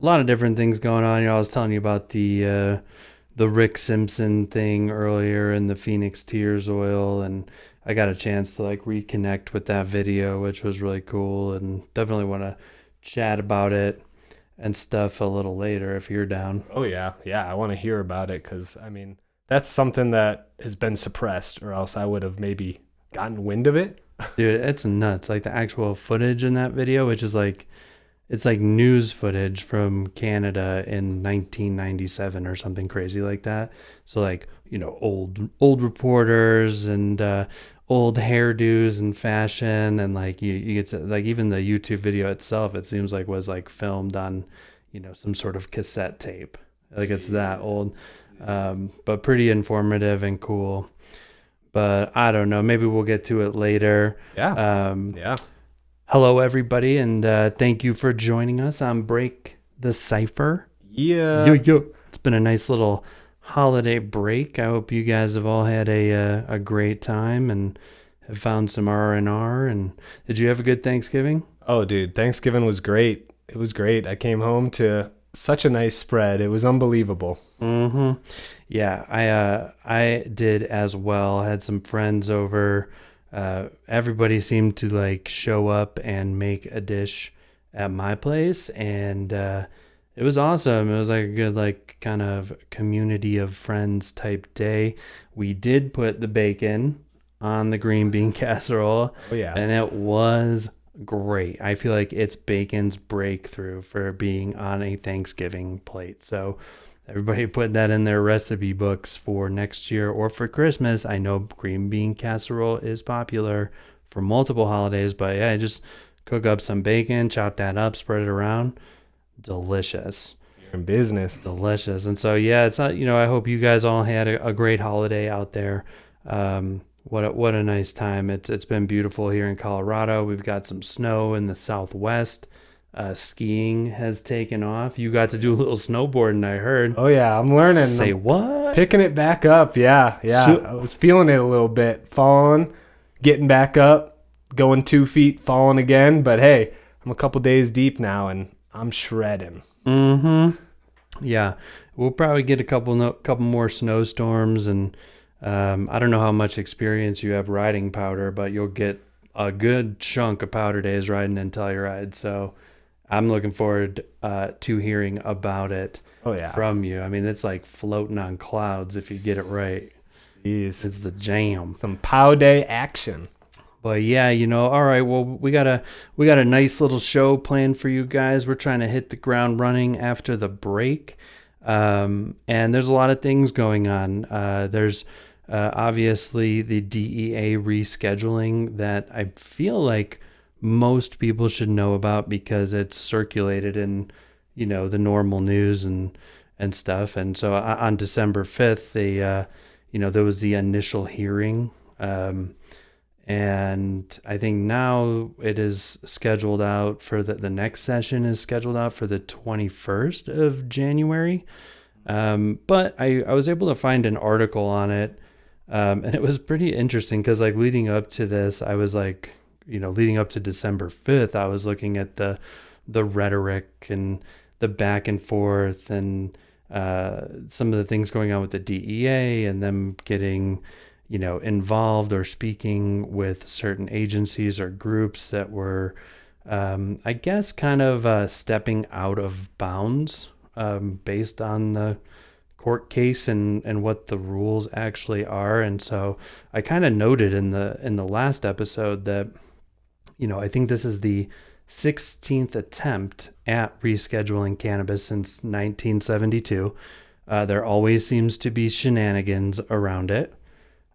a lot of different things going on. I was telling you about the Rick Simpson thing earlier and the Phoenix Tears oil, and I got a chance to like reconnect with that video, which was really cool, and definitely want to chat about it and stuff a little later if you're down. Oh yeah, yeah. I want to hear about it because I mean that's something that has been suppressed, or else I would have maybe gotten wind of it. Dude, it's nuts. Like the actual footage in that video, which is like it's like news footage from Canada in 1997 or something crazy like that. So like, old reporters and old hairdos and fashion, and like you get to like even the YouTube video itself, it seems like was like filmed on, some sort of cassette tape. Like it's that Jeez. old. Jeez. But pretty informative and cool. But I don't know, maybe we'll get to it later. Yeah. Um, Yeah. Hello, everybody, and thank you for joining us on Break the Cypher. Yo, Yeah. yo. It's been a nice little holiday break. I hope you guys have all had a great time and have found some R&R. And did you have a good Thanksgiving? Oh, dude, Thanksgiving was great. It was great. I came home to such a nice spread. It was unbelievable. Mm-hmm. Yeah, I did as well. Had some friends over. Everybody seemed to like show up and make a dish at my place, and it was awesome. It was like a good like kind of community of friends type day. We did put the bacon on the green bean casserole, Oh yeah. and it was great. I feel like it's bacon's breakthrough for being on a Thanksgiving plate. So everybody put that in their recipe books for next year or for Christmas. I know green bean casserole is popular for multiple holidays, but yeah, just cook up some bacon, chop that up, spread it around. Delicious. You're in business. Delicious. And so, yeah, it's not, I hope you guys all had a great holiday out there. What a nice time. It's been beautiful here in Colorado. We've got some snow in the southwest. Skiing has taken off. You got to do a little snowboarding, I heard. Oh yeah, I'm learning. Say I'm what? picking it back up. Yeah, yeah. So, I was feeling it a little bit, falling, getting back up, going 2 feet, falling again. But hey, I'm a couple days deep now, and I'm shredding. mm-hmm. Yeah, we'll probably get a couple more snowstorms, and I don't know how much experience you have riding powder, but you'll get a good chunk of powder days riding in Telluride. So I'm looking forward to hearing about it Oh yeah. from you. I mean, it's like floating on clouds if you get it right. Jeez. It's the jam. Some pow day action. But yeah, all right. Well, we got a nice little show planned for you guys. We're trying to hit the ground running after the break, and there's a lot of things going on. There's obviously the DEA rescheduling that I feel like most people should know about because it's circulated in the normal news and stuff. And so on December 5th, there was the initial hearing. And I think now it is scheduled out for the next session is scheduled out for the 21st of January. But I was able to find an article on it. And it was pretty interesting because like leading up to this, I was like, leading up to December 5th, I was looking at the rhetoric and the back and forth and some of the things going on with the DEA and them getting involved or speaking with certain agencies or groups that were, I guess, kind of stepping out of bounds based on the court case and what the rules actually are. And so I kind of noted in the last episode that, I think this is the 16th attempt at rescheduling cannabis since 1972. There always seems to be shenanigans around it.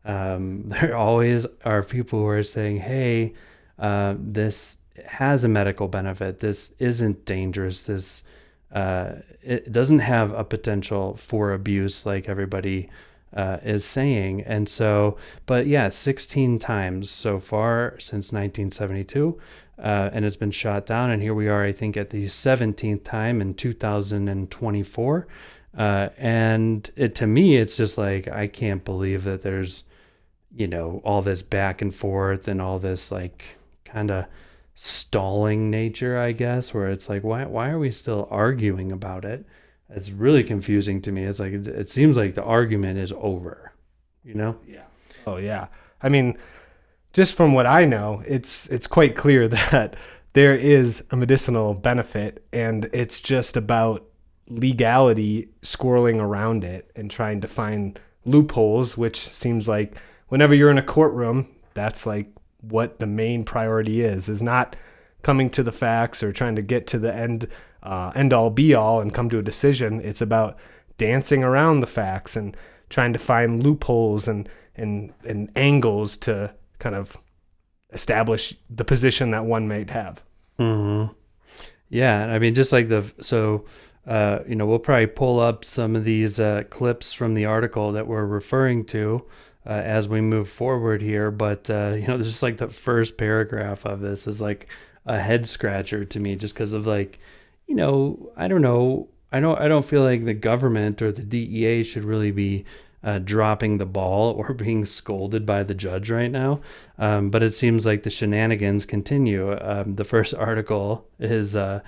There always are people who are saying, hey, this has a medical benefit. This isn't dangerous. It doesn't have a potential for abuse like everybody is saying. And so, but yeah, 16 times so far since 1972, and it's been shot down. And here we are, I think, at the 17th time in 2024. And to me, it's just like, I can't believe that there's, all this back and forth and all this like kind of stalling nature, I guess, where it's like, why are we still arguing about it? It's really confusing to me. It's like, it seems like the argument is over, you know? Yeah. Oh yeah. I mean, just from what I know, it's quite clear that there is a medicinal benefit, and it's just about legality swirling around it and trying to find loopholes, which seems like whenever you're in a courtroom, that's like what the main priority is not coming to the facts or trying to get to the end all be all and come to a decision. It's about dancing around the facts and trying to find loopholes and angles to kind of establish the position that one might have. Mm-hmm. Yeah, I mean, just like we'll probably pull up some of these clips from the article that we're referring to as we move forward here. But, just like the first paragraph of this is like a head scratcher to me, just because of like, I don't know. I don't feel like the government or the DEA should really be dropping the ball or being scolded by the judge right now. But it seems like the shenanigans continue. The first article is, or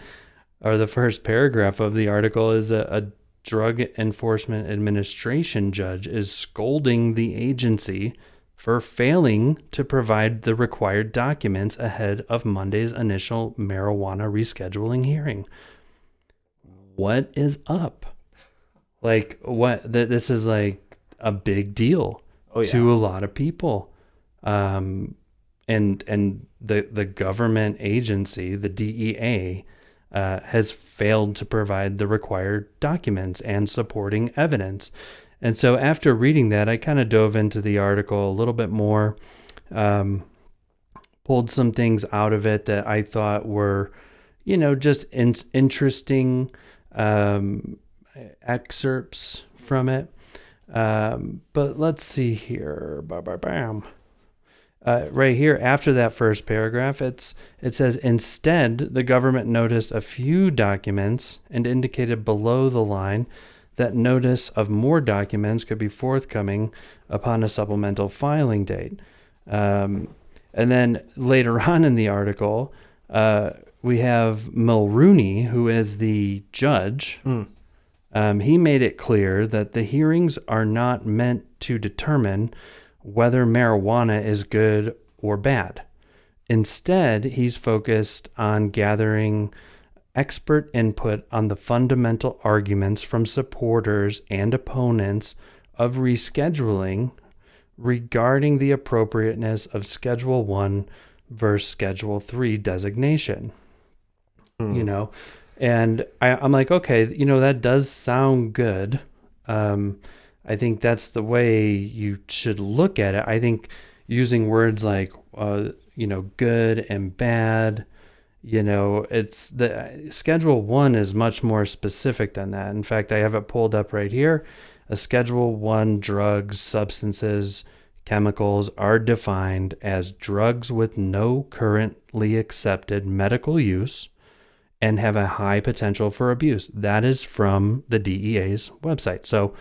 the first paragraph of the article is a Drug Enforcement Administration judge is scolding the agency for failing to provide the required documents ahead of Monday's initial marijuana rescheduling hearing. What is up? Like, this is like a big deal to a lot of people. And the government agency, the DEA, has failed to provide the required documents and supporting evidence. And so after reading that, I kind of dove into the article a little bit more, pulled some things out of it that I thought were, just interesting excerpts from it. But let's see here. Right here, after that first paragraph, it says, instead, the government noticed a few documents and indicated below the line that notice of more documents could be forthcoming upon a supplemental filing date. And then later on in the article, we have Mulrooney, who is the judge. He made it clear that the hearings are not meant to determine whether marijuana is good or bad. Instead, he's focused on gathering expert input on the fundamental arguments from supporters and opponents of rescheduling regarding the appropriateness of Schedule 1 versus Schedule 3 designation. And I'm like, okay, that does sound good. I think that's the way you should look at it. I think using words like, good and bad, it's the Schedule 1 is much more specific than that. In fact, I have it pulled up right here. A Schedule 1 drugs, substances, chemicals are defined as drugs with no currently accepted medical use and have a high potential for abuse. That is from the DEA's website. So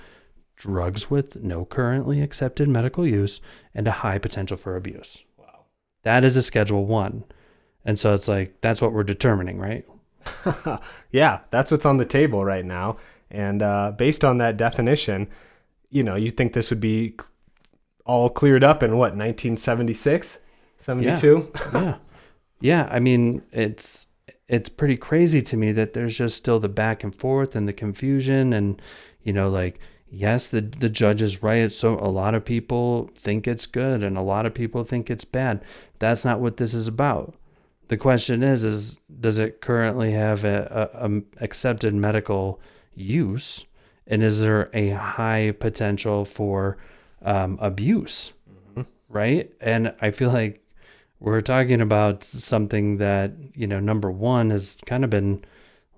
drugs with no currently accepted medical use and a high potential for abuse. Wow. That is a Schedule 1. And so it's like, that's what we're determining, right? Yeah, that's what's on the table right now. And based on that definition, you think this would be all cleared up in what, 1976, 72? Yeah. I mean, it's pretty crazy to me that there's just still the back and forth and the confusion and, yes, the judge is right. So a lot of people think it's good and a lot of people think it's bad. That's not what this is about. The question is does it currently have a accepted medical use, and is there a high potential for abuse, right? And I feel like we're talking about something that, number one, has kind of been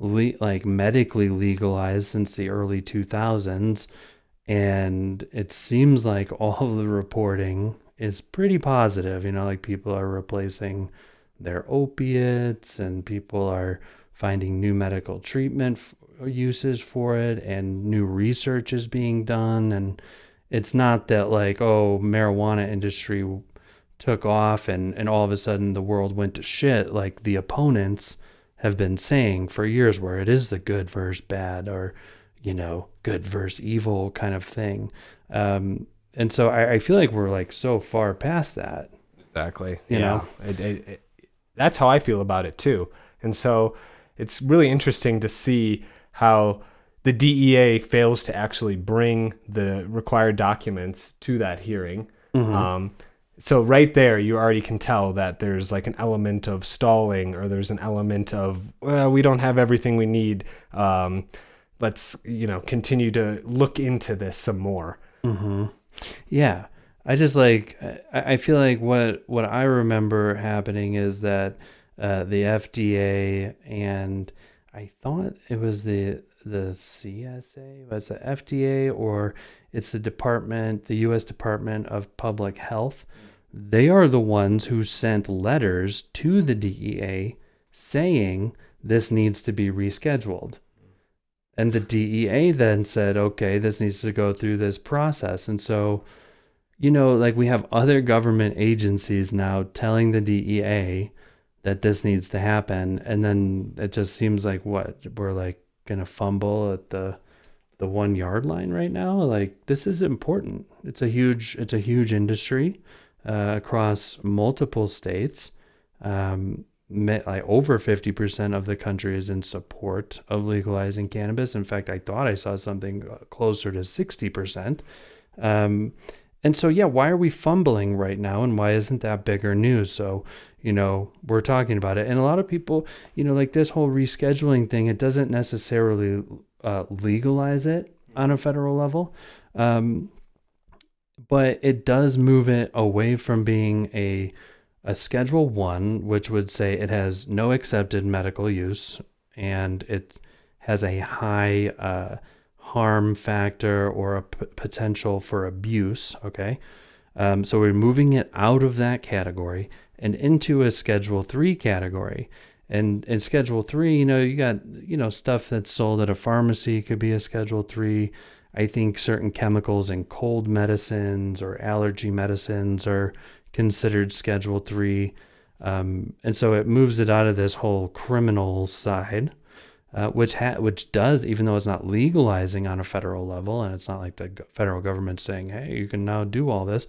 medically legalized since the early 2000s, and it seems like all of the reporting is pretty positive. People are replacing their opiates and people are finding new medical treatment uses for it, and new research is being done. And it's not that marijuana industry took off and all of a sudden the world went to shit, like the opponents have been saying for years, where it is the good versus bad, or, good versus evil kind of thing. And so I feel like we're like so far past that. Exactly. You know? That's how I feel about it too. And so it's really interesting to see how the DEA fails to actually bring the required documents to that hearing. So right there, you already can tell that there's like an element of stalling, or there's an element of, well, we don't have everything we need. Let's, continue to look into this some more. Yeah. I just I feel like what I remember happening is that the FDA, and I thought it was the CSA, but it's the FDA, or it's the U.S. Department of Public Health. They are the ones who sent letters to the DEA saying this needs to be rescheduled. And the DEA then said, okay, this needs to go through this process. And so, we have other government agencies now telling the DEA that this needs to happen. And then it just seems like we're like going to fumble at the 1 yard line right now. Like, this is important. It's a huge industry across multiple states. Like over 50% of the country is in support of legalizing cannabis. In fact, I thought I saw something closer to 60%. And so, why are we fumbling right now? And why isn't that bigger news? So, we're talking about it. And a lot of people, like this whole rescheduling thing, it doesn't necessarily legalize it on a federal level. But it does move it away from being a Schedule 1, which would say it has no accepted medical use, and it has a high harm factor or a potential for abuse, okay? So we're moving it out of that category and into a Schedule 3 category. And in Schedule 3, you got, stuff that's sold at a pharmacy could be a Schedule 3. I think certain chemicals in cold medicines or allergy medicines are considered Schedule 3. And so it moves it out of this whole criminal side, which does, even though it's not legalizing on a federal level, and it's not like the federal government saying, hey, you can now do all this.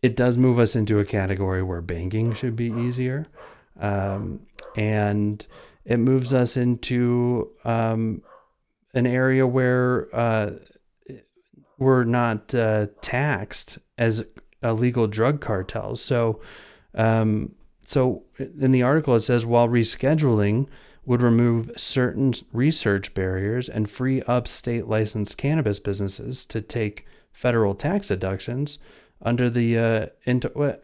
It does move us into a category where banking should be easier. And it moves us into an area where we're not taxed as illegal drug cartels. So in the article, it says, while rescheduling would remove certain research barriers and free up state licensed cannabis businesses to take federal tax deductions under the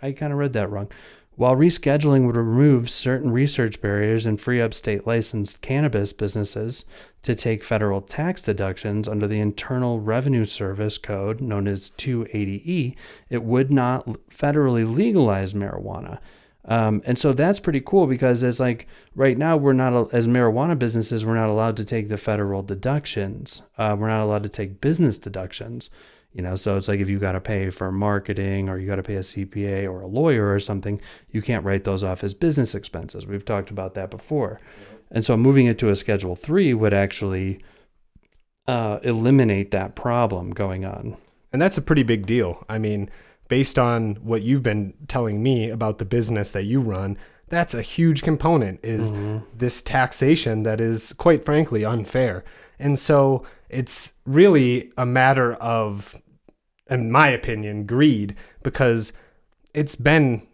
I kind of read that wrong. While rescheduling would remove certain research barriers and free up state licensed cannabis businesses to take federal tax deductions under the Internal Revenue Service Code, known as 280E, it would not federally legalize marijuana. And so that's pretty cool, because as like right now, we're not, as marijuana businesses, we're not allowed to take the federal deductions. We're not allowed to take business deductions. So it's like if you got to pay for marketing, or you got to pay a CPA or a lawyer or something, you can't write those off as business expenses. We've talked about that before. And so moving it to a Schedule 3 would actually eliminate that problem going on. And that's a pretty big deal. I mean, based on what you've been telling me about the business that you run, that's a huge component, is this taxation that is, quite frankly, unfair. And so it's really a matter of, in my opinion, greed, because it's been,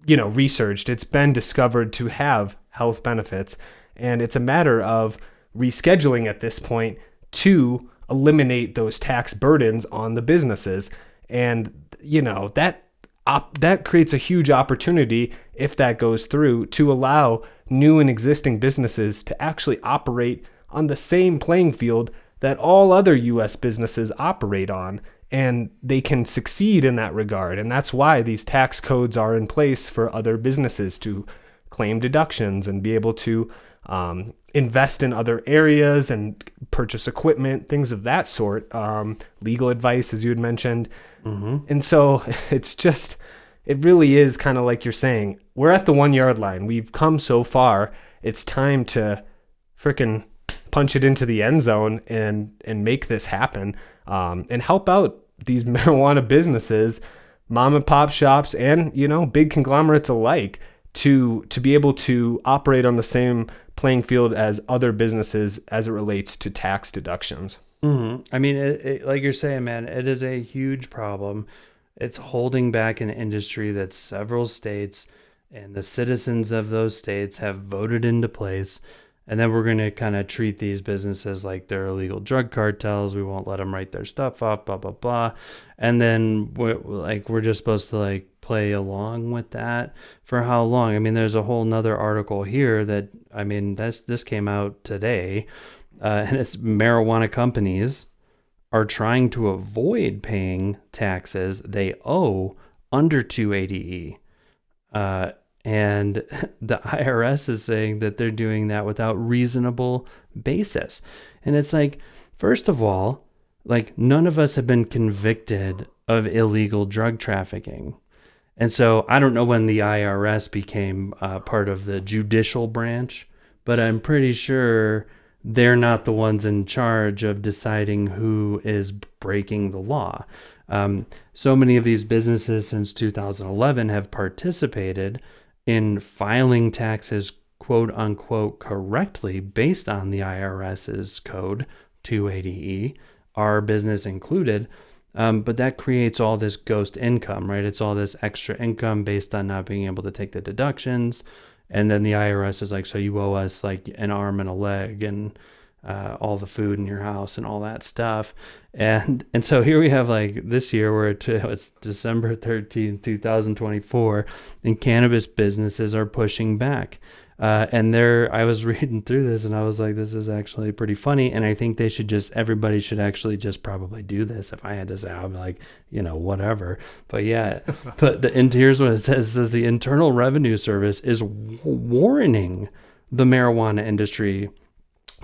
researched, it's been discovered to have health benefits, and it's a matter of rescheduling at this point to eliminate those tax burdens on the businesses. And, that creates a huge opportunity, if that goes through, to allow new and existing businesses to actually operate on the same playing field that all other U.S. businesses operate on, and they can succeed in that regard. And that's why these tax codes are in place for other businesses to claim deductions and be able to invest in other areas and purchase equipment, things of that sort. Legal advice, as you had mentioned. And so it really is kind of like you're saying, we're at the 1 yard line. We've come so far. It's time to frickin' punch it into the end zone and make this happen, and help out these marijuana businesses, mom and pop shops, and, big conglomerates alike to be able to operate on the same playing field as other businesses as it relates to tax deductions. I mean, it, like you're saying, man, it is a huge problem. It's holding back an industry that several states and the citizens of those states have voted into place. And then we're going to kind of treat these businesses like they're illegal drug cartels. We won't let them write their stuff up, blah, blah, blah. And then we're just supposed to like play along with that for how long? I mean, there's a whole nother article here that, I mean, this came out today, and it's marijuana companies are trying to avoid paying taxes they owe under 280E. And the IRS is saying that they're doing that without reasonable basis. And it's like, first of all, like none of us have been convicted of illegal drug trafficking. And so I don't know when the IRS became part of the judicial branch, but I'm pretty sure they're not the ones in charge of deciding who is breaking the law. So many of these businesses since 2011 have participated in filing taxes, quote unquote, correctly based on the IRS's code 280E, our business included. But that creates all this ghost income, right? It's all this extra income based on not being able to take the deductions. And then the IRS is like, so you owe us like an arm and a leg and all the food in your house and all that stuff. And so here we have like this year where it's December 13th, 2024, and cannabis businesses are pushing back. And I was reading through this and I was like, this is actually pretty funny. And I think everybody should actually just probably do this. If I had to say, I'm like, whatever. But yeah, and here's what it says. It says the Internal Revenue Service is warning the marijuana industry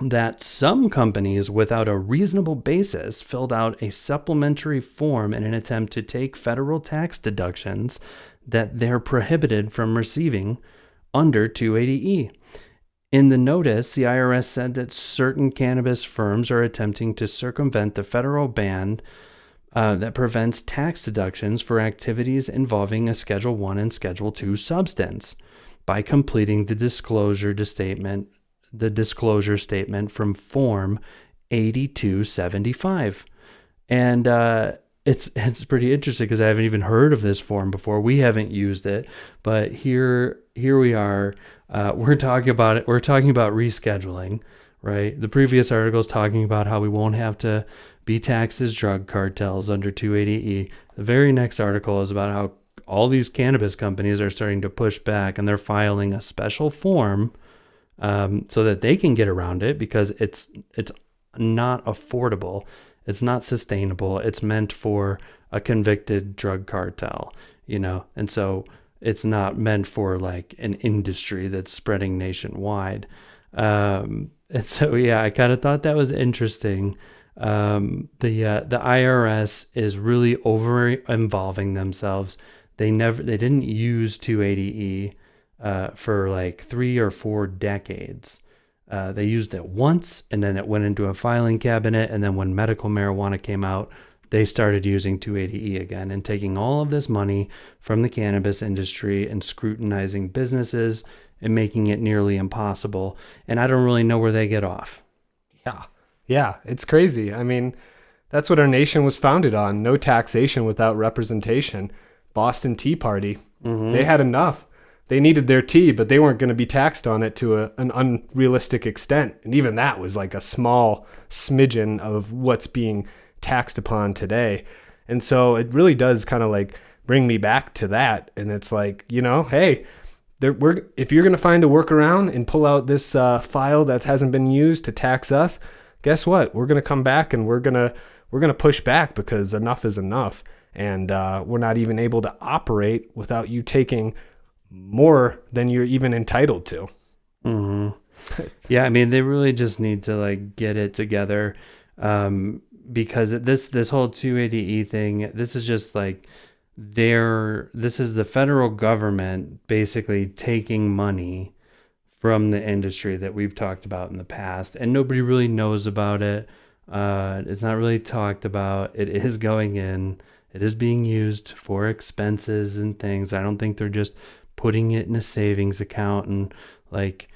that some companies without a reasonable basis filled out a supplementary form in an attempt to take federal tax deductions that they're prohibited from receiving under 280E. In the notice, the IRS said that certain cannabis firms are attempting to circumvent the federal ban that prevents tax deductions for activities involving a Schedule I and Schedule II substance by completing the disclosure statement from Form 8275. And it's pretty interesting because I haven't even heard of this form before. We haven't used it, but here we are. We're talking about it. We're talking about rescheduling, right? The previous article is talking about how we won't have to be taxed as drug cartels under 280E. The very next article is about how all these cannabis companies are starting to push back and they're filing a special form so that they can get around it because it's not affordable. It's not sustainable. It's meant for a convicted drug cartel, and so it's not meant for like an industry that's spreading nationwide. And so, yeah, I kind of thought that was interesting. The IRS is really over involving themselves. They didn't use 280E for like 3 or 4 decades. They used it once and then it went into a filing cabinet. And then when medical marijuana came out, they started using 280E again and taking all of this money from the cannabis industry and scrutinizing businesses and making it nearly impossible. And I don't really know where they get off. Yeah, it's crazy. I mean, that's what our nation was founded on. No taxation without representation. Boston Tea Party. Mm-hmm. They had enough. They needed their tea, but they weren't going to be taxed on it to an unrealistic extent. And even that was like a small smidgen of what's being taxed upon today. And so it really does kind of like bring me back to that. And it's like, hey, if you're going to find a workaround and pull out this file that hasn't been used to tax us, guess what? We're going to come back and we're going to push back because enough is enough. And we're not even able to operate without you taking more than you're even entitled to. Mm-hmm. Yeah, I mean, they really just need to like get it together, because this whole 280E thing, this is just like this is the federal government basically taking money from the industry that we've talked about in the past, and nobody really knows about it. It's not really talked about. It is going in. It is being used for expenses and things. I don't think they're just putting it in a savings account and like,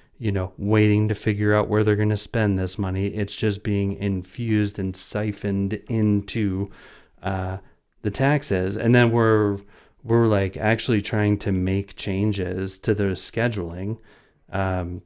waiting to figure out where they're going to spend this money. It's just being infused and siphoned into the taxes. And then we're like actually trying to make changes to the scheduling,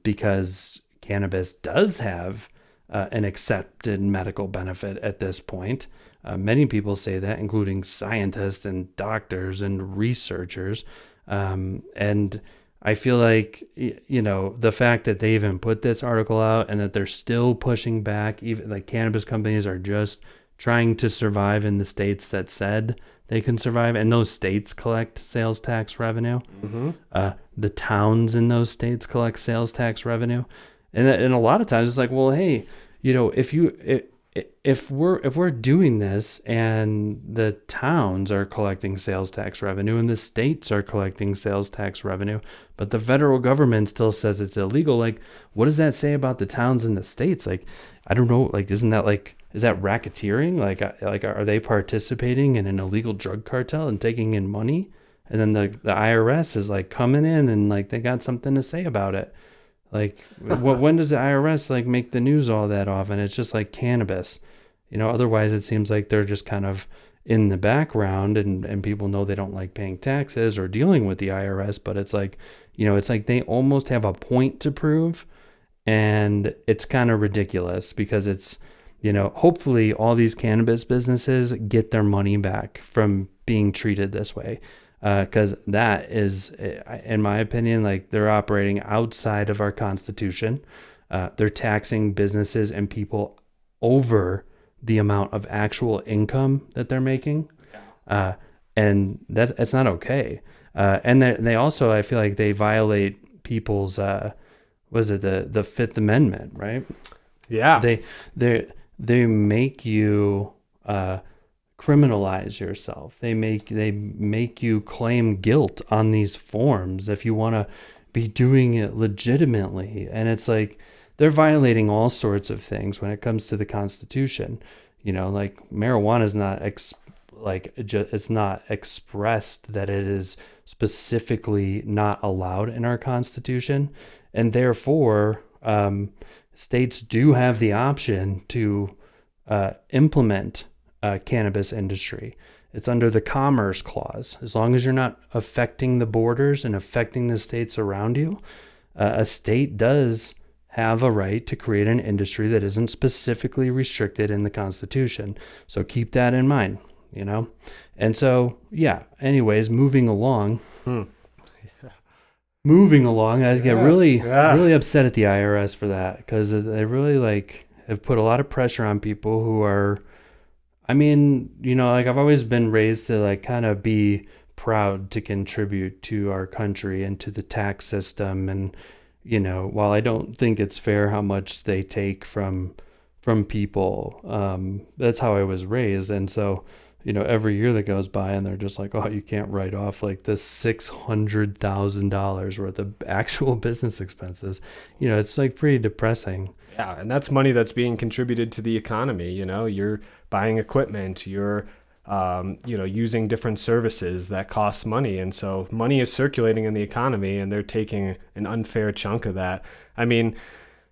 because cannabis does have an accepted medical benefit at this point. Many people say that, including scientists and doctors and researchers. And I feel like, the fact that they even put this article out and that they're still pushing back, even like cannabis companies are just trying to survive in the states that said they can survive. And those states collect sales tax revenue. Mm-hmm. The towns in those states collect sales tax revenue. And a lot of times it's like, well, hey, if we're doing this and the towns are collecting sales tax revenue and the states are collecting sales tax revenue, but the federal government still says it's illegal, like, what does that say about the towns and the states? Like, I don't know, like, is that racketeering? Like are they participating in an illegal drug cartel and taking in money? And then the IRS is like coming in and like they got something to say about it. Like, when does the IRS like make the news all that often? It's just like cannabis, otherwise it seems like they're just kind of in the background and people know they don't like paying taxes or dealing with the IRS, but it's like, it's like they almost have a point to prove, and it's kind of ridiculous because it's, hopefully all these cannabis businesses get their money back from being treated this way. Because that is, in my opinion, like they're operating outside of our Constitution. They're taxing businesses and people over the amount of actual income that they're making. And it's not okay. And they also, I feel like they violate people's, was it the Fifth Amendment, right? Yeah. They make you, criminalize yourself. They make you claim guilt on these forms if you want to be doing it legitimately. And it's like they're violating all sorts of things when it comes to the Constitution. Like marijuana is not it's not expressed that it is specifically not allowed in our Constitution, and therefore states do have the option to implement cannabis industry. It's under the Commerce Clause. As long as you're not affecting the borders and affecting the states around you, a state does have a right to create an industry that isn't specifically restricted in the Constitution. So keep that in mind, And so, yeah, anyways, moving along. Moving along, I get really upset at the IRS for that, because they really have put a lot of pressure on people who are, I mean, I've always been raised to kind of be proud to contribute to our country and to the tax system. And, while I don't think it's fair how much they take from people, that's how I was raised. And so, every year that goes by and they're just like, oh, you can't write off like this $600,000 worth of actual business expenses. It's pretty depressing. Yeah, and that's money that's being contributed to the economy. You're buying equipment, you're using different services that cost money, and so money is circulating in the economy, and they're taking an unfair chunk of that. I mean,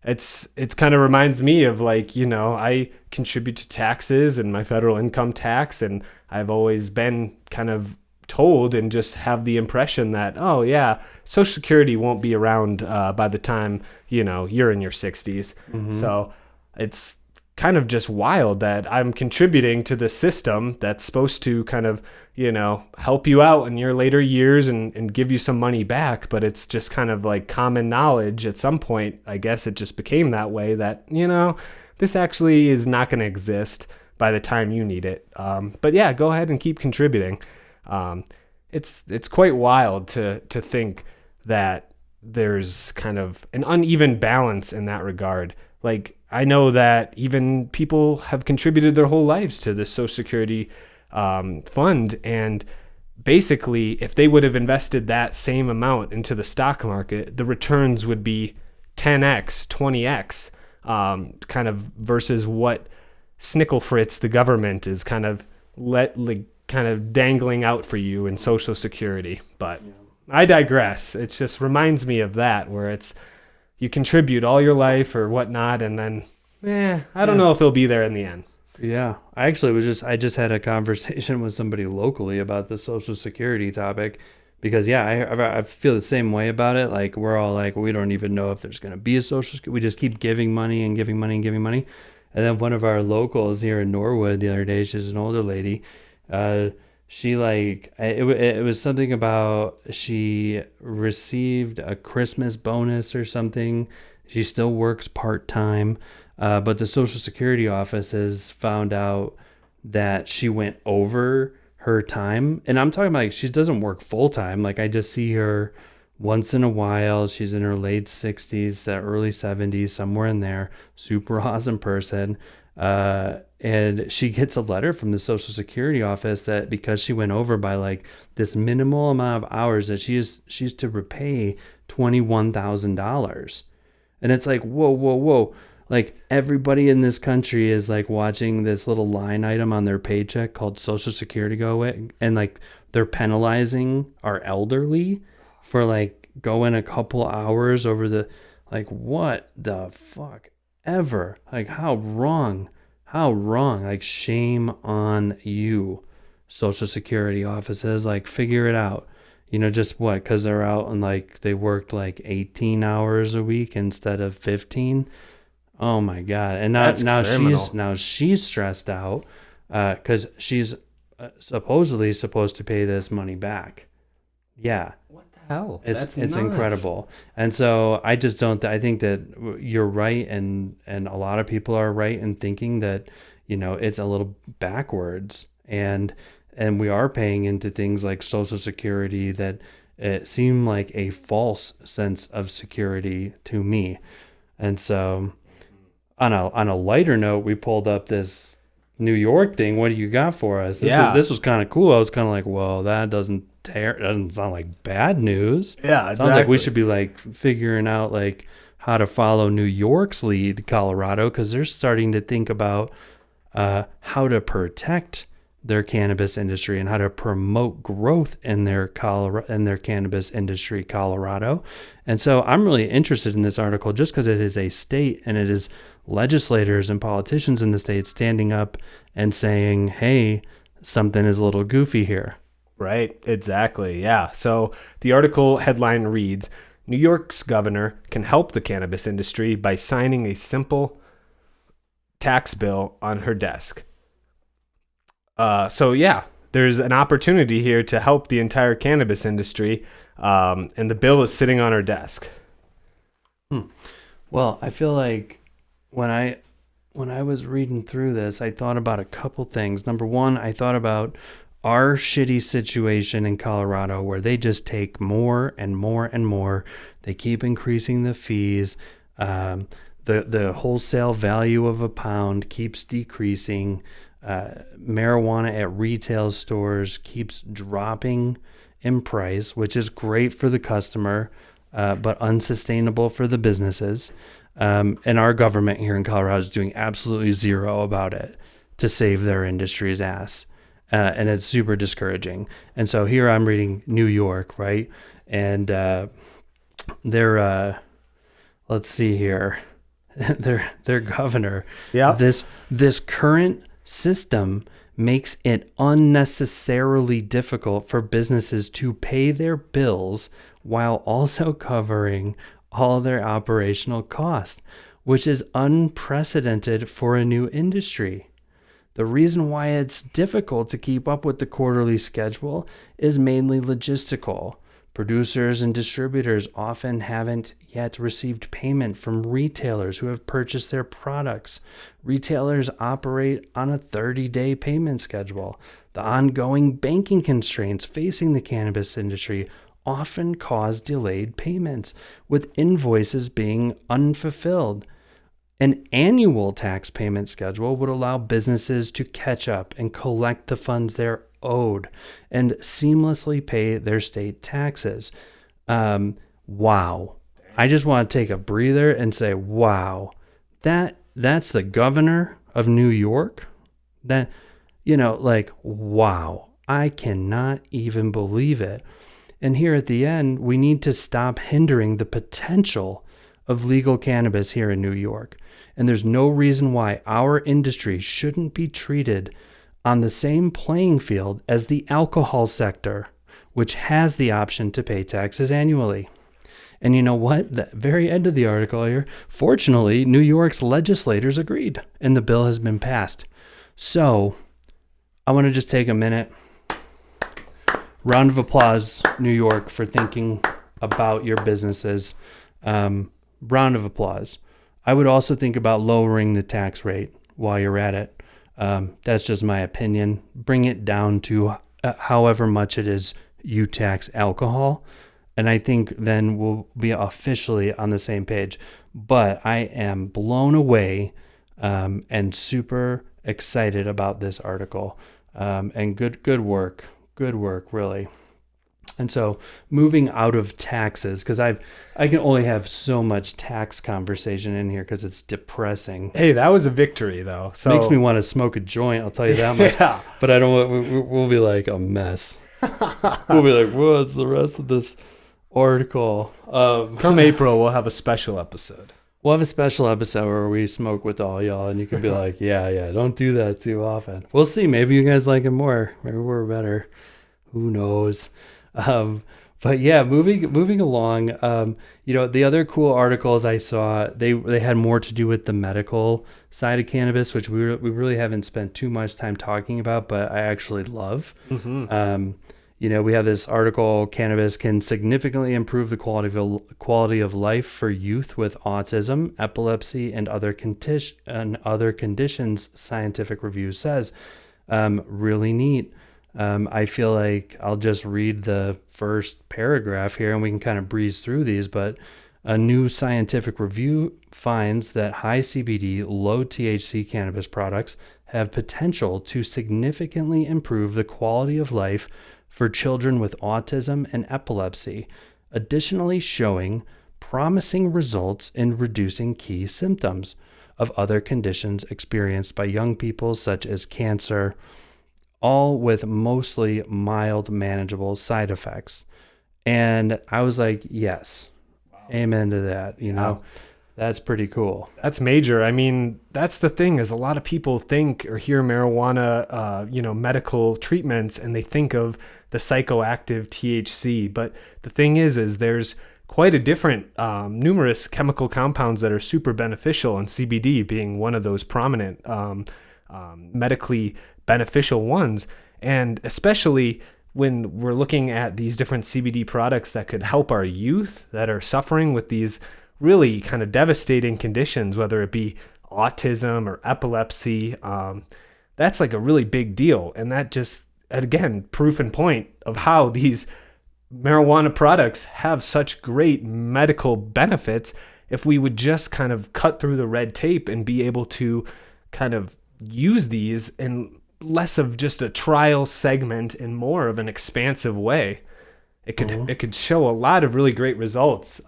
it's kind of reminds me of I contribute to taxes and my federal income tax, and I've always been kind of told and just have the impression that, oh yeah, Social Security won't be around by the time you're in your 60s. Mm-hmm. So it's kind of just wild that I'm contributing to the system that's supposed to kind of help you out in your later years and give you some money back, but it's just kind of like common knowledge at some point. I guess it just became that way that this actually is not going to exist by the time you need it. But yeah, go ahead and keep contributing. It's quite wild to think that there's kind of an uneven balance in that regard. Like, I know that even people have contributed their whole lives to this Social Security fund, and basically, if they would have invested that same amount into the stock market, the returns would be 10x, 20x, kind of versus what Snickle Fritz, the government, is kind of kind of dangling out for you in Social Security. But I digress. It just reminds me of that, where it's you contribute all your life or whatnot, and then, I don't know if it'll be there in the end. Yeah, I just had a conversation with somebody locally about the Social Security topic, because I feel the same way about it. Like, we're all like, we don't even know if there's going to be a Social Security. We just keep giving money and giving money and giving money. And then one of our locals here in Norwood the other day, she's an older lady. She it was something about she received a Christmas bonus or something. She still works part-time, but the Social Security office has found out that she went over her time. And I'm talking about, like, she doesn't work full-time. Like, I just see her once in a while. She's in her late 60s, early 70s, somewhere in there. Super awesome person. And she gets a letter from the Social Security office that because she went over by like this minimal amount of hours, that she's to repay $21,000. And it's like, whoa. Like, everybody in this country is like watching this little line item on their paycheck called Social Security go away. And like, they're penalizing our elderly for like going a couple hours over the, like, what the fuck ever? Like, how wrong, like, shame on you, Social Security offices. Like, figure it out. Just what, because they're out and like they worked like 18 hours a week instead of 15. Oh my God. And now she's stressed out because she's supposedly supposed to pay this money back. Yeah. What the hell? It's incredible. And so I just don't, I think that you're right. And a lot of people are right in thinking that, it's a little backwards, and we are paying into things like Social Security that it seem like a false sense of security to me. And so on a lighter note, we pulled up this New York thing. What do you got for us? This was kind of cool. I was kind of like, well, that doesn't sound like bad news. Yeah, it sounds like we should be like figuring out like how to follow New York's lead, Colorado, because they're starting to think about how to protect their cannabis industry and how to promote growth in their cannabis industry, Colorado. And so I'm really interested in this article just because it is a state, and it is legislators and politicians in the state standing up and saying, hey, something is a little goofy here. Right, exactly. Yeah. So the article headline reads, New York's governor can help the cannabis industry by signing a simple tax bill on her desk. There's an opportunity here to help the entire cannabis industry, and the bill is sitting on her desk. Well, I feel like when I was reading through this, I thought about a couple things. Number one, I thought about our shitty situation in Colorado, where they just take more and more and more. They keep increasing the fees. The wholesale value of a pound keeps decreasing. Marijuana at retail stores keeps dropping in price, which is great for the customer, but unsustainable for the businesses. And our government here in Colorado is doing absolutely zero about it to save their industry's ass. And it's super discouraging. And so here I'm reading New York, right? And they're let's see here. their governor. Yeah. This current system makes it unnecessarily difficult for businesses to pay their bills while also covering all their operational costs, which is unprecedented for a new industry. The reason why it's difficult to keep up with the quarterly schedule is mainly logistical. Producers and distributors often haven't yet received payment from retailers who have purchased their products. Retailers operate on a 30-day payment schedule. The ongoing banking constraints facing the cannabis industry often cause delayed payments, with invoices being unfulfilled. An annual tax payment schedule would allow businesses to catch up and collect the funds they're owed and seamlessly pay their state taxes. Wow. I just want to take a breather and say, wow, that's the governor of New York. That, wow, I cannot even believe it. And here at the end, we need to stop hindering the potential of legal cannabis here in New York. And there's no reason why our industry shouldn't be treated on the same playing field as the alcohol sector, which has the option to pay taxes annually. And you know what? The very end of the article here, fortunately, New York's legislators agreed and the bill has been passed. So I want to just take a minute. Round of applause, New York, for thinking about your businesses. Round of applause. I would also think about lowering the tax rate while you're at it. That's just my opinion. Bring it down to however much it is you tax alcohol. And I think then we'll be officially on the same page. But I am blown away and super excited about this article. And good work. Good work, really. And so moving out of taxes, because I can only have so much tax conversation in here because it's depressing. Hey, that was a victory, though. So makes me want to smoke a joint, I'll tell you that much. Yeah. But I don't. We'll be like a mess. We'll be like, what's the rest of this article? Come April, we'll have a special episode. We'll have a special episode where we smoke with all y'all, and you can be like, yeah, don't do that too often. We'll see. Maybe you guys like it more. Maybe we're better. Who knows? But yeah, moving along. The other cool articles I saw, they had more to do with the medical side of cannabis, which we really haven't spent too much time talking about, but I actually love. Mm-hmm. We have this article, Cannabis Can Significantly Improve the Quality of Life for Youth with Autism, Epilepsy, and other conditions, scientific review says. Really neat. I feel like I'll just read the first paragraph here and we can kind of breeze through these, but a new scientific review finds that high CBD, low THC cannabis products have potential to significantly improve the quality of life for children with autism and epilepsy, additionally showing promising results in reducing key symptoms of other conditions experienced by young people such as cancer, all with mostly mild, manageable side effects. And I was like, yes, amen to that. That's pretty cool. That's major. I mean, that's the thing is a lot of people think or hear marijuana, medical treatments, and they think of the psychoactive THC. But the thing is there's quite a different, numerous chemical compounds that are super beneficial, and CBD being one of those prominent medically beneficial ones. And especially when we're looking at these different CBD products that could help our youth that are suffering with these really kind of devastating conditions, whether it be autism or epilepsy, that's like a really big deal. And that just, again, proof and point of how these marijuana products have such great medical benefits if we would just kind of cut through the red tape and be able to kind of use these in less of just a trial segment and more of an expansive way. It could show a lot of really great results.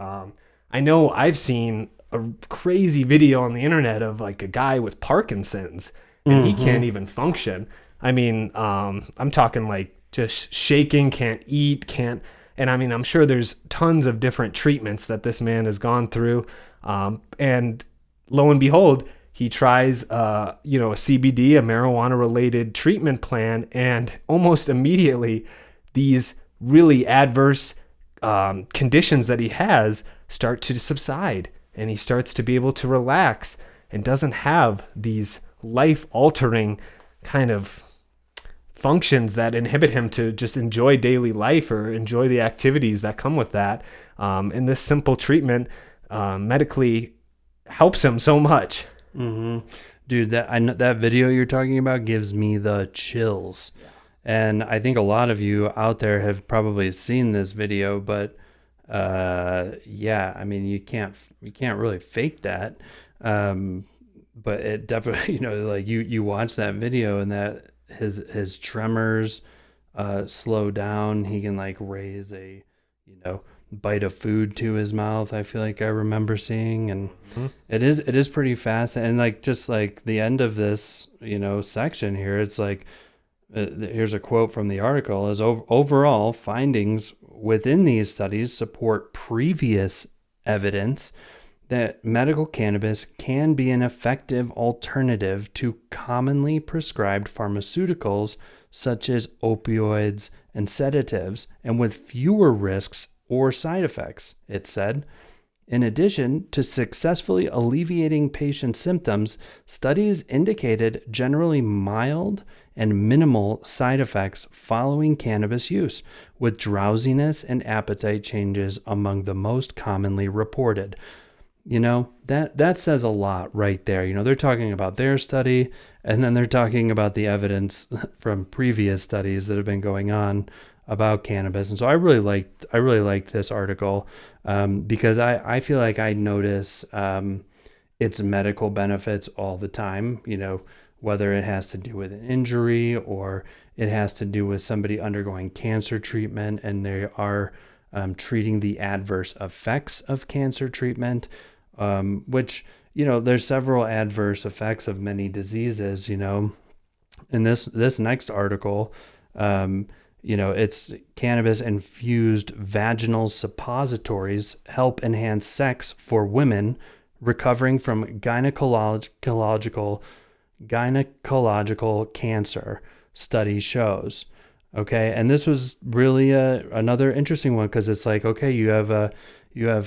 I know I've seen a crazy video on the internet of like a guy with Parkinson's and he can't even function. I mean, I'm talking like just shaking, can't eat, and I mean, I'm sure there's tons of different treatments that this man has gone through. And lo and behold, he tries, a CBD, a marijuana-related treatment plan, and almost immediately, these really adverse conditions that he has start to subside, and he starts to be able to relax and doesn't have these life-altering kind of functions that inhibit him to just enjoy daily life or enjoy the activities that come with that. And this simple treatment medically helps him so much. Mm-hmm. Dude, that video you're talking about gives me the chills. And I think a lot of you out there have probably seen this video, but yeah, I mean, you can't really fake that. But it definitely, like you watch that video and that his tremors slow down. He can like raise a, bite of food to his mouth. I feel like I remember seeing, and it is pretty fast. And like just like the end of this, section here, it's like here's a quote from the article: is overall findings within these studies support previous evidence that medical cannabis can be an effective alternative to commonly prescribed pharmaceuticals such as opioids and sedatives, and with fewer risks or side effects, it said. In addition to successfully alleviating patient symptoms, studies indicated generally mild and minimal side effects following cannabis use, with drowsiness and appetite changes among the most commonly reported. That says a lot right there. They're talking about their study, and then they're talking about the evidence from previous studies that have been going on about cannabis. And so I really liked this article because I feel like I notice its medical benefits all the time, whether it has to do with an injury or it has to do with somebody undergoing cancer treatment and they are treating the adverse effects of cancer treatment, which, there's several adverse effects of many diseases, in this next article, it's cannabis infused vaginal suppositories help enhance sex for women recovering from gynecological cancer, study shows. Okay. And this was really another interesting one, because it's like, okay, you have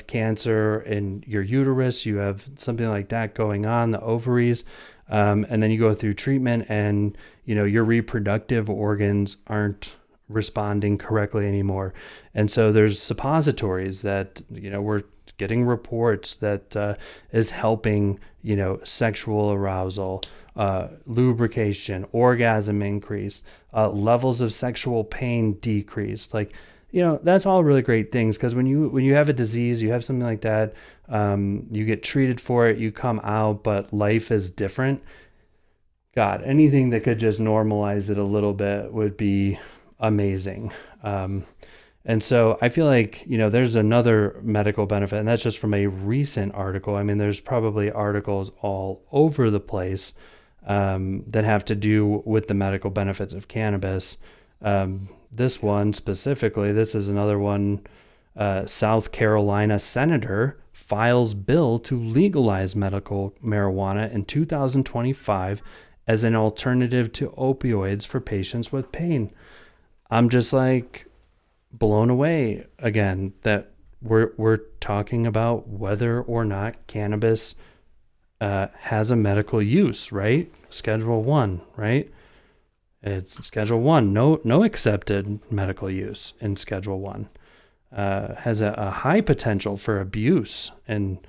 cancer in your uterus, you have something like that going on, the ovaries, and then you go through treatment and, your reproductive organs aren't responding correctly anymore. And so there's suppositories that, we're getting reports that is helping, sexual arousal, lubrication, orgasm increase, levels of sexual pain decreased. Like, that's all really great things, because when you have a disease, you have something like that, you get treated for it, you come out, but life is different. God, anything that could just normalize it a little bit would be amazing. And so I feel like, there's another medical benefit, and that's just from a recent article. I mean, there's probably articles all over the place that have to do with the medical benefits of cannabis. This one specifically, this is another one. South Carolina senator files bill to legalize medical marijuana in 2025 as an alternative to opioids for patients with pain. I'm just like blown away again that we're talking about whether or not cannabis has a medical use, right? Schedule 1, right? It's Schedule 1, no accepted medical use in Schedule 1. Has a high potential for abuse, and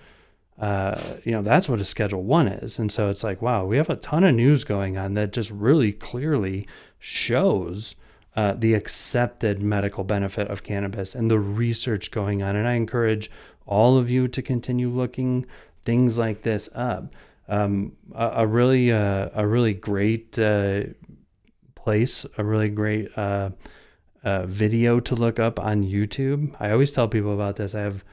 that's what a Schedule 1 is. And so it's like, wow, we have a ton of news going on that just really clearly shows the accepted medical benefit of cannabis and the research going on. And I encourage all of you to continue looking things like this up. A really great place, a really great video to look up on YouTube. I always tell people about this. I have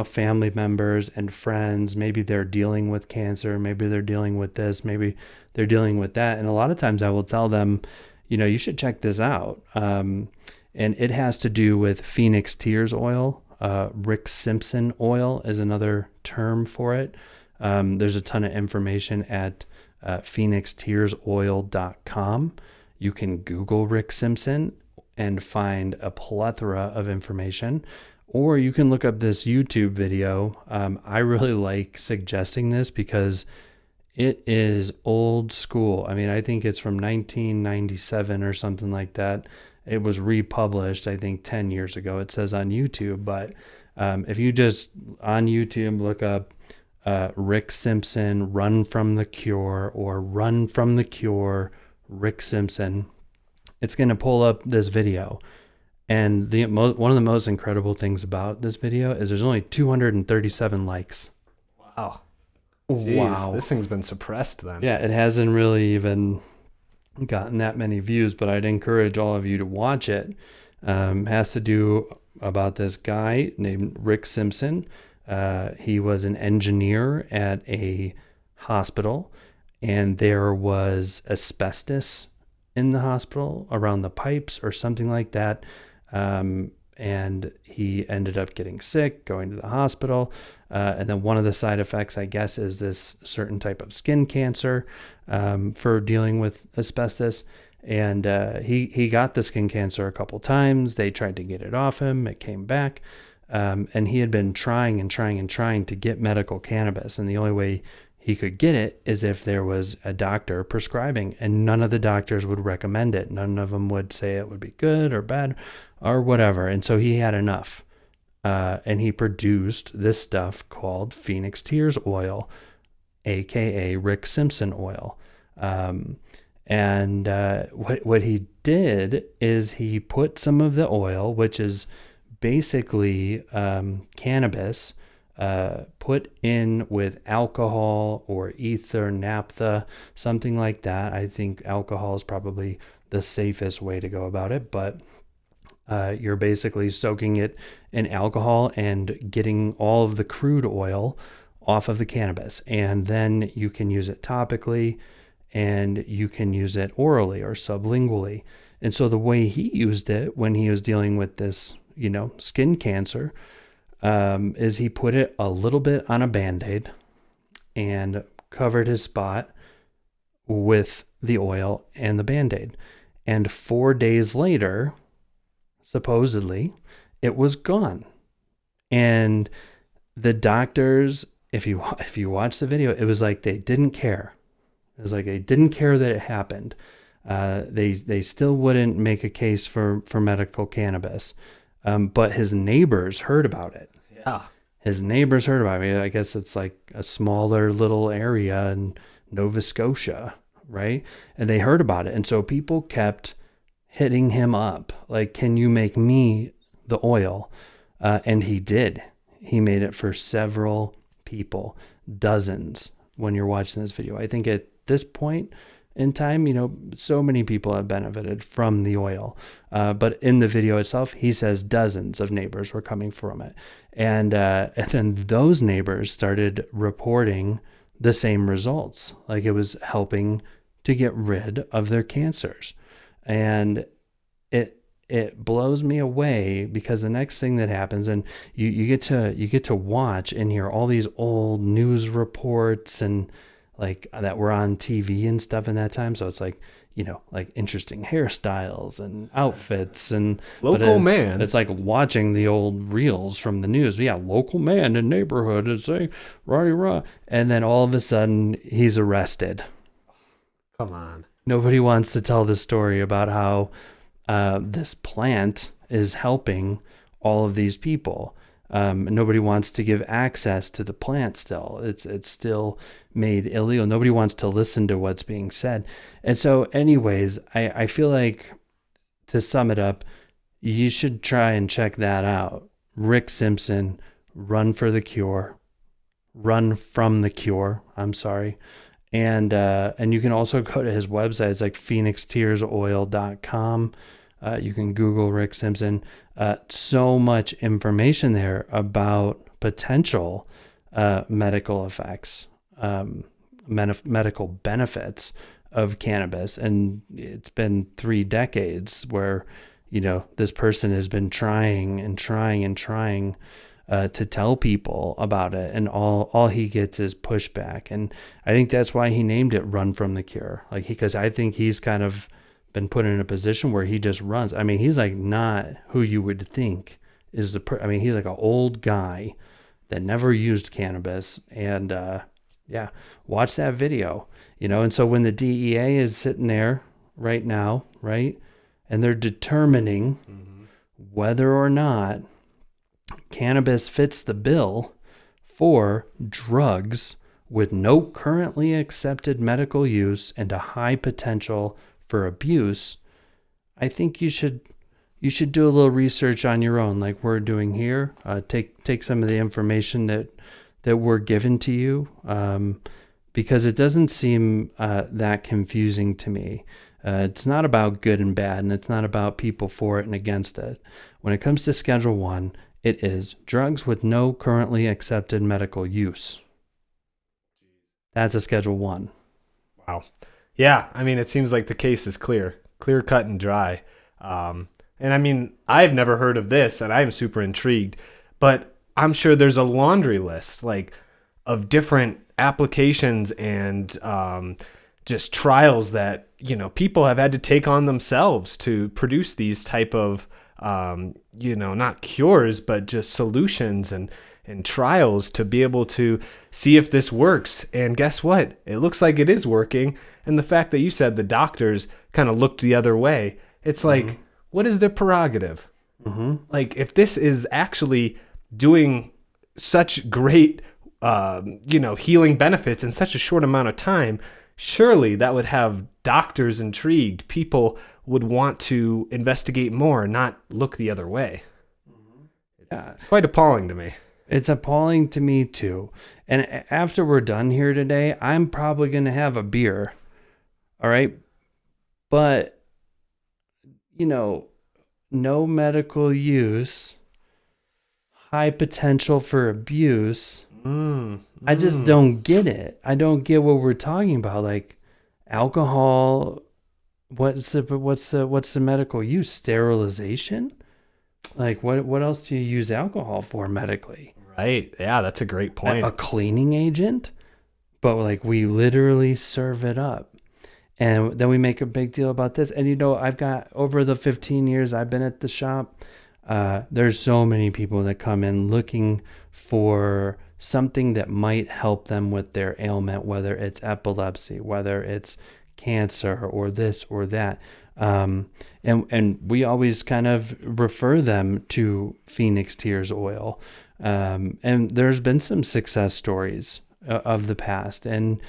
family members and friends, maybe they're dealing with cancer, maybe they're dealing with this, maybe they're dealing with that. And a lot of times I will tell them, you should check this out. And it has to do with Phoenix Tears oil. Rick Simpson oil is another term for it. There's a ton of information at phoenixtearsoil.com. You can Google Rick Simpson and find a plethora of information, or you can look up this YouTube video. I really like suggesting this because it is old school. I mean, I think it's from 1997 or something like that. It was republished, I think, 10 years ago. It says on YouTube, but if you just on YouTube look up Rick Simpson, Run from the Cure, or Run from the Cure, Rick Simpson, it's going to pull up this video. And one of the most incredible things about this video is there's only 237 likes. Wow. Jeez, Wow. This thing's been suppressed then. Yeah, it hasn't really even gotten that many views, but I'd encourage all of you to watch it. Has to do about this guy named Rick Simpson. He was an engineer at a hospital, and there was asbestos in the hospital around the pipes or something like that. And he ended up getting sick, going to the hospital. And then one of the side effects, I guess, is this certain type of skin cancer for dealing with asbestos. And he got the skin cancer a couple times. They tried to get it off him. It came back. And he had been trying to get medical cannabis. And the only way he could get it is if there was a doctor prescribing, and none of the doctors would recommend it. None of them would say it would be good or bad or whatever. And so he had enough. And he produced this stuff called Phoenix Tears oil, aka Rick Simpson oil. What he did is he put some of the oil, which is basically cannabis, put in with alcohol or ether, naphtha, something like that. I think alcohol is probably the safest way to go about it, but you're basically soaking it in alcohol and getting all of the crude oil off of the cannabis. And then you can use it topically, and you can use it orally or sublingually. And so the way he used it when he was dealing with this, skin cancer, is he put it a little bit on a Band-Aid and covered his spot with the oil and the Band-Aid. And 4 days later, supposedly, it was gone. And the doctors, if you watch the video, it was like they didn't care. It was like they didn't care that it happened. They still wouldn't make a case for medical cannabis. But his neighbors heard about it. Yeah. His neighbors heard about it. I guess it's like a smaller little area in Nova Scotia, right? And they heard about it. And so people kept hitting him up. Like, can you make me the oil? And he did. He made it for several people, dozens, when you're watching this video. I think at this point in time, so many people have benefited from the oil. But in the video itself, he says dozens of neighbors were coming from it. And then those neighbors started reporting the same results. Like, it was helping to get rid of their cancers. And it blows me away, because the next thing that happens, and you get to watch and hear all these old news reports and like that were on TV and stuff in that time. So it's like, like interesting hairstyles and outfits and local man. It's like watching the old reels from the news. Yeah, local man in neighborhood is saying rah. And then all of a sudden he's arrested. Come on. Nobody wants to tell the story about how this plant is helping all of these people. Nobody wants to give access to the plant still. It's still made illegal. Nobody wants to listen to what's being said. And so anyways, I feel like, to sum it up, you should try and check that out. Rick Simpson, Run from the Cure. I'm sorry. And you can also go to his website. It's like phoenixtearsoil.com. You can Google Rick Simpson. So much information there about potential medical effects, medical benefits of cannabis. And it's been 3 decades where, this person has been trying to tell people about it, and all he gets is pushback. And I think that's why he named it Run from the Cure. Because I think he's kind of been put in a position where he just runs. I mean, he's like not who you would think is he's like an old guy that never used cannabis. And watch that video, And so when the DEA is sitting there right now, right, and they're determining whether or not cannabis fits the bill for drugs with no currently accepted medical use and a high potential for abuse, I think you should do a little research on your own, like we're doing here. Take some of the information that we're given to you, because it doesn't seem that confusing to me. It's not about good and bad, and it's not about people for it and against it. When it comes to Schedule 1, it is drugs with no currently accepted medical use. That's a Schedule 1. Wow. Yeah, I mean, it seems like the case is clear cut and dry. And I mean, I've never heard of this, and I'm super intrigued, but I'm sure there's a laundry list, like, of different applications and just trials that, people have had to take on themselves to produce these type of, not cures, but just solutions and trials to be able to see if this works. And guess what? It looks like it is working. And the fact that you said the doctors kind of looked the other way, it's like, what is their prerogative? Like, if this is actually doing such great, healing benefits in such a short amount of time, surely that would have doctors intrigued. People would want to investigate more, not look the other way. It's quite appalling to me. It's appalling to me too. And after we're done here today, I'm probably going to have a beer. All right. But, no medical use, high potential for abuse. I just don't get it. I don't get what we're talking about. Like, alcohol, what's the medical use? Sterilization? Like, what else do you use alcohol for medically? Right. Yeah, that's a great point. A cleaning agent? But, like, we literally serve it up. And then we make a big deal about this. And, I've got, over the 15 years I've been at the shop, there's so many people that come in looking for something that might help them with their ailment, whether it's epilepsy, whether it's cancer or this or that. And we always kind of refer them to Phoenix Tears oil. And there's been some success stories of the past. And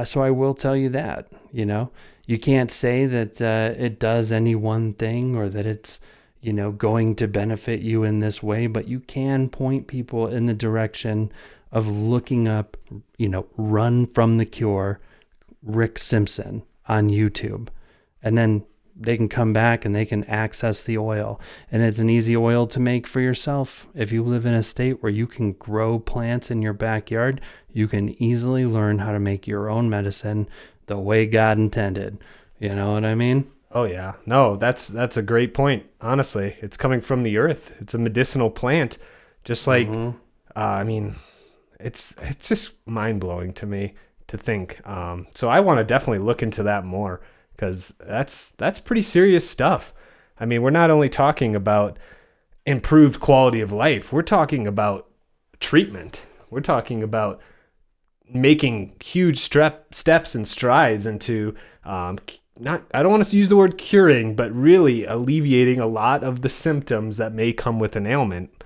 so I will tell you that, you can't say that it does any one thing or that it's, going to benefit you in this way, but you can point people in the direction of looking up, Run from the Cure, Rick Simpson on YouTube. And then they can come back and they can access the oil. And it's an easy oil to make for yourself. If you live in a state where you can grow plants in your backyard, you can easily learn how to make your own medicine the way God intended. You know what I mean? Oh yeah. No, that's a great point. Honestly, it's coming from the earth. It's a medicinal plant. Just like, it's just mind blowing to me to think. So I want to definitely look into that more, because that's pretty serious stuff. I mean, we're not only talking about improved quality of life, we're talking about treatment. We're talking about making huge steps and strides into I don't want to use the word curing, but really alleviating a lot of the symptoms that may come with an ailment.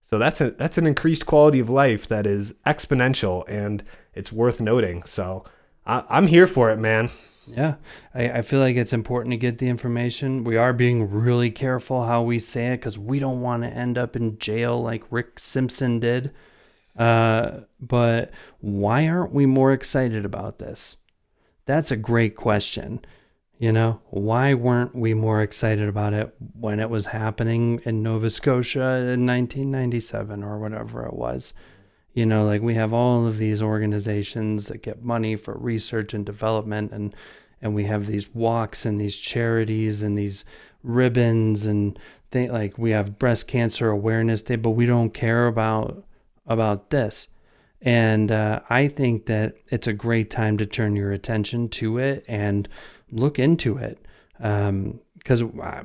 So that's an increased quality of life that is exponential, and it's worth noting. So I'm here for it, man. Yeah, I feel like it's important to get the information. We are being really careful how we say it, because we don't want to end up in jail like Rick Simpson did. But why aren't we more excited about this? That's a great question. Why weren't we more excited about it when it was happening in Nova Scotia in 1997 or whatever it was? Like, we have all of these organizations that get money for research and development, and we have these walks and these charities and these ribbons and things. Like, we have Breast Cancer Awareness Day, but we don't care about this. And I think that it's a great time to turn your attention to it and look into it. Because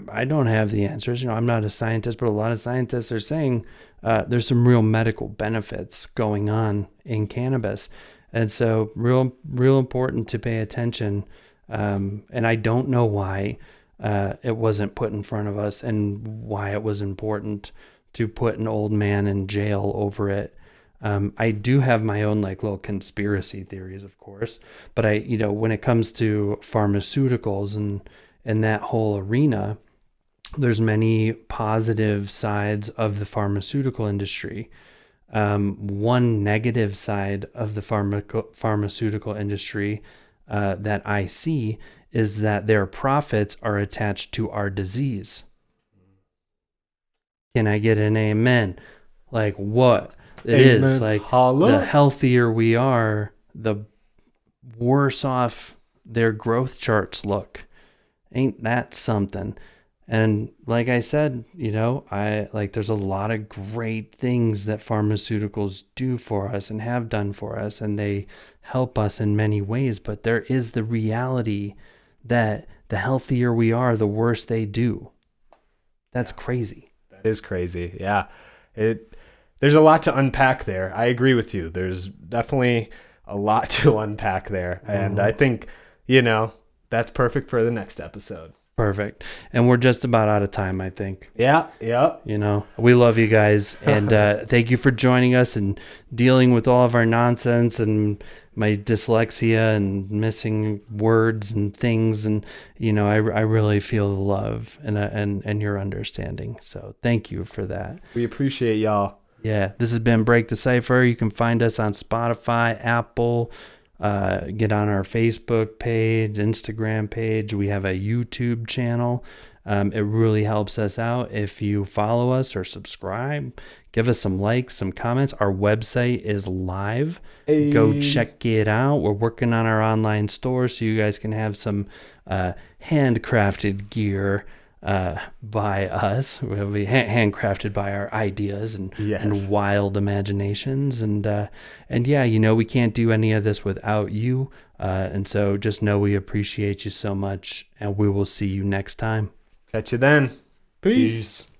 I don't have the answers. I'm not a scientist, but a lot of scientists are saying there's some real medical benefits going on in cannabis. And so real important to pay attention. And I don't know why it wasn't put in front of us, and why it was important to put an old man in jail over it. I do have my own little conspiracy theories, of course, but when it comes to pharmaceuticals in that whole arena, there's many positive sides of the pharmaceutical industry. One negative side of the pharmaceutical industry that I see is that their profits are attached to our disease. Can I get an amen? Like what? It Amen. is like Holla. the healthier we are, the worse off their growth charts look. Ain't that something? And like I said, there's a lot of great things that pharmaceuticals do for us and have done for us, and they help us in many ways. But there is the reality that the healthier we are, the worse they do. That's crazy. That is crazy. Yeah. There's a lot to unpack there. I agree with you. There's definitely a lot to unpack there. And I think, that's perfect for the next episode. Perfect. And we're just about out of time, I think. Yeah. We love you guys. And thank you for joining us and dealing with all of our nonsense and my dyslexia and missing words and things. And, I really feel the love and your understanding. So thank you for that. We appreciate y'all. Yeah. This has been Break the Cypher. You can find us on Spotify, Apple, get on our Facebook page, Instagram page. We have a YouTube channel. It really helps us out if you follow us or subscribe. Give us some likes, some comments. Our website is live. Hey. Go check it out. We're working on our online store so you guys can have some handcrafted gear by us. We'll be handcrafted by our ideas and wild imaginations. And we can't do any of this without you. And so just know we appreciate you so much, and we will see you next time. Catch you then. Peace.